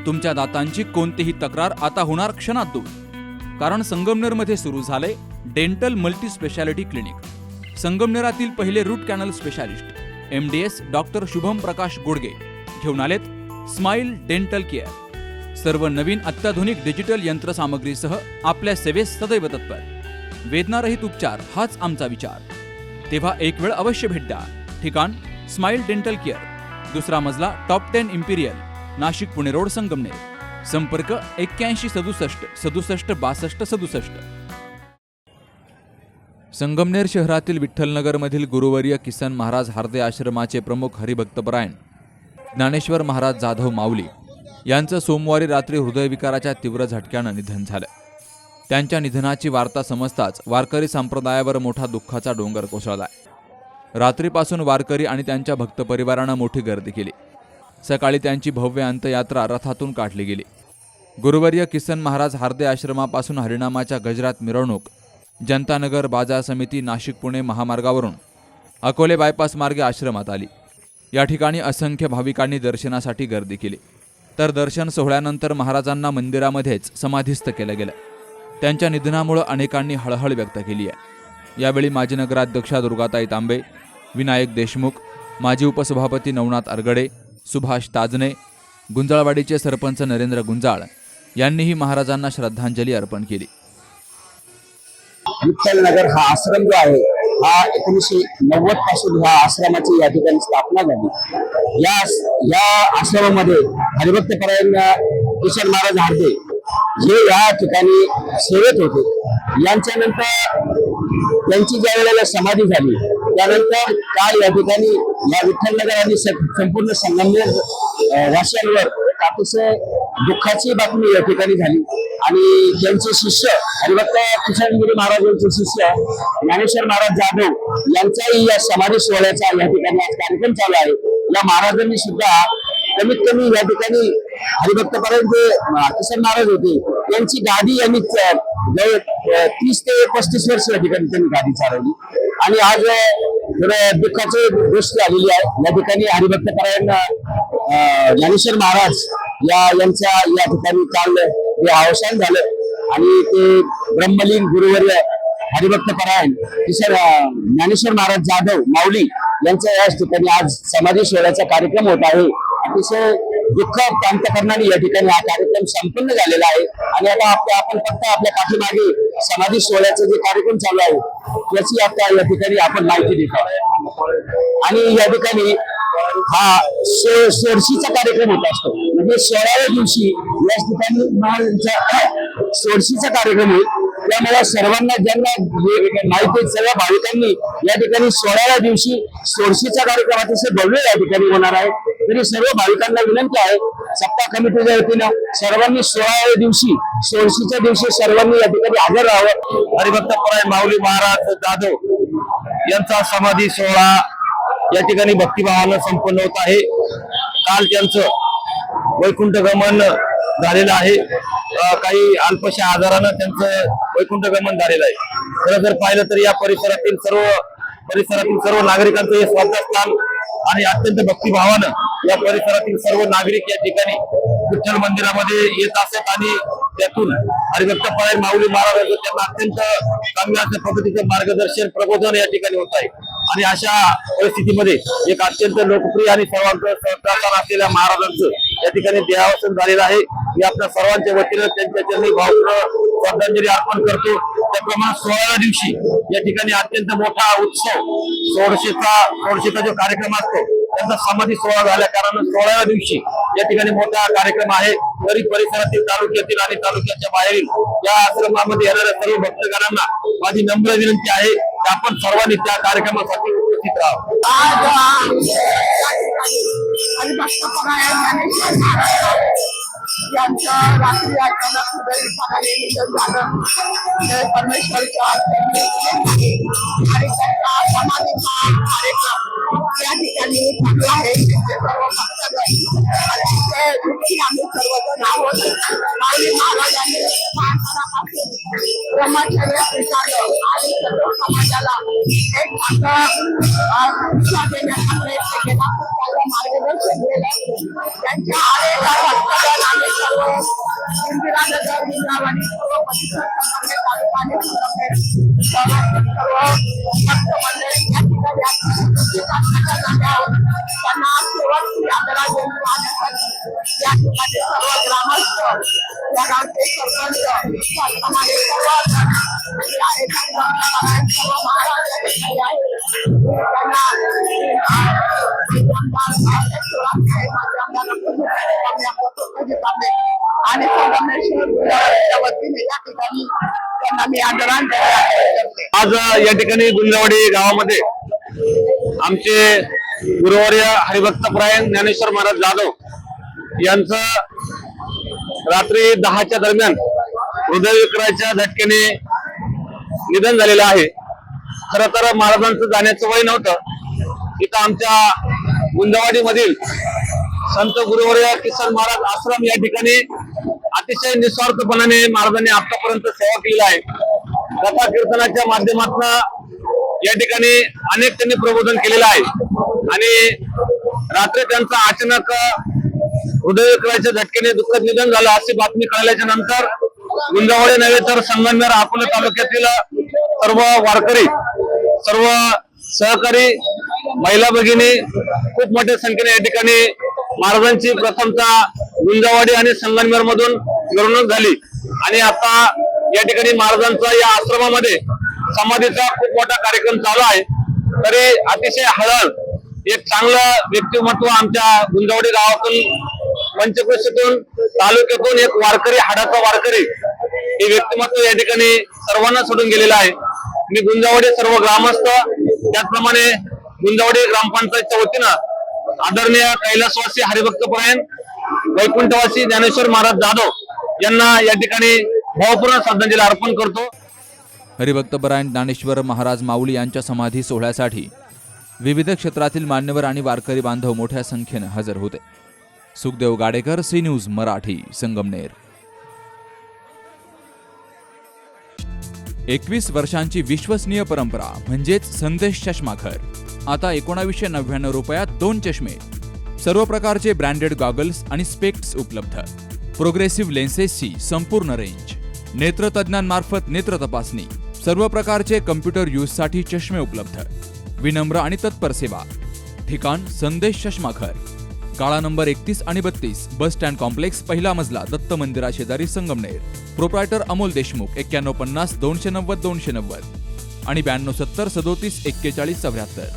तुमच्या दातांची कोणतीही तक्रार आता होणार क्षणात दूर, कारण संगमनेरमध्ये सुरू झाले डेंटल मल्टी स्पेशालिटी क्लिनिक। संगमनेरातील पहिले root canal specialist MDS doctor Shubham Prakash Godge घेऊन आलेत स्माइल डेंटल केअर। सर्व नवीन अत्याधुनिक डिजिटल यंत्रसामग्रीसह आपल्या सेवेस सदैव तत्पर। वेदनारहित उपचार हाच आमचा विचार, तेव्हा एक वेळ अवश्य भेट द्या। ठिकाण स्माइल डेंटल केअर, दुसरा मजला top 10 Imperial, Nashik Pune road, Sangamner. संपर्क 81 67 67 62 67। संगमनेर शहरातील विठ्ठलनगरमधील गुरुवर्य किसन महाराज हार्दे आश्रमाचे प्रमुख हरिभक्तपरायण ज्ञानेश्वर महाराज जाधव माऊली यांचं सोमवारी रात्री हृदयविकाराच्या तीव्र झटक्यानं निधन झालं। त्यांच्या निधनाची वार्ता समजताच वारकरी संप्रदायावर मोठा दुःखाचा डोंगर कोसळलाय। रात्रीपासून वारकरी आणि त्यांच्या भक्त परिवारानं मोठी गर्दी केली। सकाळी त्यांची भव्य अंत्ययात्रा रथातून काढली गेली। गुरुवर्य किसन महाराज हार्दे आश्रमापासून हरिनामाच्या गजरात मिरवणूक जनतानगर बाजार समिती नाशिक पुणे महामार्गावरून अकोले बायपास मार्गे आश्रमात आली। या ठिकाणी असंख्य भाविकांनी दर्शनासाठी गर्दी केली, तर दर्शन सोहळ्यानंतर महाराजांना मंदिरामध्येच समाधीस्थ केलं गेलं। त्यांच्या निधनामुळे अनेकांनी हळहळ व्यक्त केली आहे। यावेळी माजी नगराध्यक्षा दुर्गाताई तांबे, विनायक देशमुख, माजी उपसभापती नवनाथ अरगडे, सुभाष ताजने, गुंजाळवाडीचे सरपंच नरेंद्र गुंजाळ यांनीही महाराजांना श्रद्धांजली अर्पण केली। विठ्ठलनगर हा आश्रम जो आहे हा 1990 पासून ह्या आश्रमाची या ठिकाणी स्थापना झाली। या आश्रमामध्ये हरिभक्तपरायण किसन महाराज हार्दे जे या ठिकाणी सेवेत होते। यांच्यानंतर त्यांची ज्या वेळेला समाधी झाली त्यानंतर काल या ठिकाणी या विठ्ठलनगर आणि संपूर्ण संगमनेर वासियांवर अतिशय दुःखाची बातमी या ठिकाणी झाली। आणि त्यांचे शिष्य हरिभक्त किशनगिरी महाराज यांचे शिष्य ज्ञानेश्वर महाराज जाधव यांचाही या समाधी सोहळ्याचा या ठिकाणी आज कार्यक्रम चालू आहे। या महाराजांनी सुद्धा कमीत कमी या ठिकाणी हरिभक्तपर्यंत जे किसन महाराज होते त्यांची गादी यांनी जवळ 30 ते 35 वर्ष या ठिकाणी त्यांनी गादी चालवली। आणि आज थोडं दुःखाची गोष्ट आलेली आहे। या ठिकाणी हरिभक्तपरायण ज्ञानेश्वर महाराज यांच्या या ठिकाणी काल हे अवसान झालं आणि ते ब्रह्मलीन गुरुवर्य हरिभक्तपरायण किशन ज्ञानेश्वर महाराज जाधव माऊली यांच्या या ठिकाणी आज समाधी सोहळ्याचा कार्यक्रम होत आहे। अतिशय दुःख प्राप्त करणारी या ठिकाणी हा कार्यक्रम संपन्न झालेला आहे। आणि आता आपण फक्त आपल्या पाठीमागे समाधी सोहळ्याचा जे कार्यक्रम चालू आहे याची आता या ठिकाणी आपण माहिती देत आहोत। आणि या ठिकाणी हा सोडशीचा कार्यक्रम होत असतो, म्हणजे 16व्या दिवशी या ठिकाणी महाराजांचा सोडशीचा कार्यक्रम होईल। त्यामुळे सर्वांना ज्यांना माहिती सगळ्या भाविकांनी या ठिकाणी 16व्या दिवशी सोडशीचा कार्यक्रम अतिशय भव्य या ठिकाणी होणार आहे। तरी सर्व भाविकांना विनंती आहे सप्ताह कमिटीच्या वतीनं सर्वांनी 16व्या दिवशी सोडशीच्या दिवशी सर्वांनी या ठिकाणी हजर राहावं। हरिभक्तपरायण माऊली महाराज जाधव यांचा समाधी सोहळा या ठिकाणी भक्तिभावानं संपन्न होत आहे। काल त्यांचं वैकुंठ गमन झालेलं आहे। काही अल्पशा आजारानं त्यांचं वैकुंठ गमन झालेलं आहे। खरं जर पाहिलं तर या परिसरातील सर्व नागरिकांचं हे श्रद्धास्थान आणि अत्यंत भक्तिभावानं या परिसरातील सर्व नागरिक या ठिकाणी विठ्ठल मंदिरामध्ये येत असत आणि त्यातून हरिभक्तपरायण माऊली महाराज त्यांना अत्यंत चांगल्या अशा पद्धतीचं मार्गदर्शन प्रबोधन या ठिकाणी होत आहे। आणि अशा परिस्थितीमध्ये एक अत्यंत लोकप्रिय आणि सर्वांचं सहकार असलेल्या महाराजांचं या ठिकाणी देहावसन झालेलं आहे। मी आपल्या सर्वांच्या वतीनं त्यांच्या चरणी भावपूर्ण श्रद्धांजली अर्पण करतो। त्याप्रमाणे 16व्या दिवशी या ठिकाणी अत्यंत मोठा उत्सव सोडशीचा जो कार्यक्रम असतो त्यांचा समाधी सोहळा झाल्या कारण 16व्या दिवशी या ठिकाणी मोठा कार्यक्रम आहे। तरी परिसरातील तालुक्यातील आणि तालुक्याच्या बाहेरील या आश्रमामध्ये येणाऱ्या सर्व भक्तगणांना माझी नम्र विनंती आहे की आपण सर्वांनी त्या कार्यक्रमासाठी उपस्थित राहावं। यांच्या रात्री अचानक हृदयविकाराने निधन झालं। परमेश्वरच्या आणि त्यांचा समाधीचा कार्यक्रम या ठिकाणी चालू आहे। सर्व भक्तगण अतिशय दुःखी आम्ही सर्वजण आहोत। माऊली महाराजांनी लहानपणापासून ब्रह्मचर्य स्वीकारलं आणि सर्व समाजाला एक शिक्षा देण्याचा प्रयत्न केला, त्याला मार्गदर्शन केलं। त्यांच्या अनेक भक्तगण सर्व इंदिरानगर गुंजावाडी सर्व परिसर संबंधित तालुका आणि संबंधित सर्व भक्त मंडळी या ठिकाणी विकासाच्या जाग्यावर त्यांना शेवटची यात्रा घेऊन राहण्यासाठी या ठिकाणी सर्व ग्रामस्थ या गावचे सरपंच समाज सर्व या एका सर्व महाराज या ठिकाणी आहेत त्यांना आणि संगमेश्वरच्या वतीने या ठिकाणी त्यांना मी आदरांजली करते. आज या ठिकाणी गुंजावाडी गावामध्ये आमचे गुरुवर्य हरिभक्तपरायण ज्ञानेश्वर महाराज जाधव यांचं रात्री 10च्या दरम्यान हृदयविकाराच्या झटक्याने निधन झालेलं आहे. खर तर महाराजांचं जाण्याचं वय नव्हतं. इथं आमच्या गुंजावाडी मधील संत गुरुवर्य किसन महाराज आश्रम या ठिकाणी अतिशय निस्वार्थपणाने महाराजांनी आतापर्यंत सेवा केलेली आहे. कथा कीर्तनाच्या माध्यमातून या ठिकाणी अनेक त्यांनी प्रबोधन केलेलं आहे आणि रात्री त्यांचं अचानक हृदयविकाराच्या झटक्याने दुःखद निधन झालं अशी बातमी कळल्याच्या नंतर गुंजावाडी नव्हे तर संगमनेर अकोला तालुक्यातील सर्व वारकरी, सर्व सहकारी, महिला भगिनी खूप मोठ्या संख्येने या ठिकाणी महाराजांची प्रथमतः गुंजावाडी आणि संगमनेर मधून मिरवणूक झाली आणि आता या ठिकाणी महाराजांचा या आश्रमामध्ये समाधीचा खूप मोठा कार्यक्रम चालू आहे. तरी अतिशय हळद एक चांगलं व्यक्तिमत्व आमच्या गुंजावाडी गावातून, पंचक्रोशीतून, तालुक्यातून एक वारकरी, हाडाचा वारकरी हे व्यक्तिमत्व या ठिकाणी सर्वांना सोडून गेलेलं आहे. मी गुंजावाडी सर्व ग्रामस्थ त्याचप्रमाणे गुंजावाडी ग्रामपंचायतच्या वतीनं आदरणीय कैलासवासी हरिभक्तपरायण वैकुंठवासी ज्ञानेश्वर महाराज जाधव यांना या ठिकाणी भावपूर्ण श्रद्धांजली अर्पण करतो. हरिभक्तपरायण ज्ञानेश्वर महाराज माऊली यांच्या समाधी सोहळ्यासाठी विविध क्षेत्रातील मान्यवर आणि वारकरी बांधव मोठ्या संख्येने हजर होते. Sukhdev Gadekar, C news Marathi, Sangamner. 21 वर्षांची विश्वसनीय परंपरा म्हणजेच संदेश चष्माघर. आता 1999 रुपयात 2 चष्मे, सर्व प्रकारचे ब्रँडेड गॉगल्स आणि स्पेक्ट्स उपलब्ध. प्रोग्रेसिव्ह लेन्सेसची संपूर्ण रेंज, नेत्रतज्ञांमार्फत नेत्र तपासणी, सर्व प्रकारचे कम्प्युटर यूजसाठी चष्मे उपलब्ध. विनम्र आणि तत्पर सेवा. ठिकाण संदेश चष्माघर, काळा नंबर 31 आणि 32, बस स्टँड कॉम्प्लेक्स, पहिला मजला, दत्त मंदिरा शेजारी, संगमनेर. प्रोप्रायटर अमोल देशमुख. 9150 290 290 आणि 9270 37 41 74.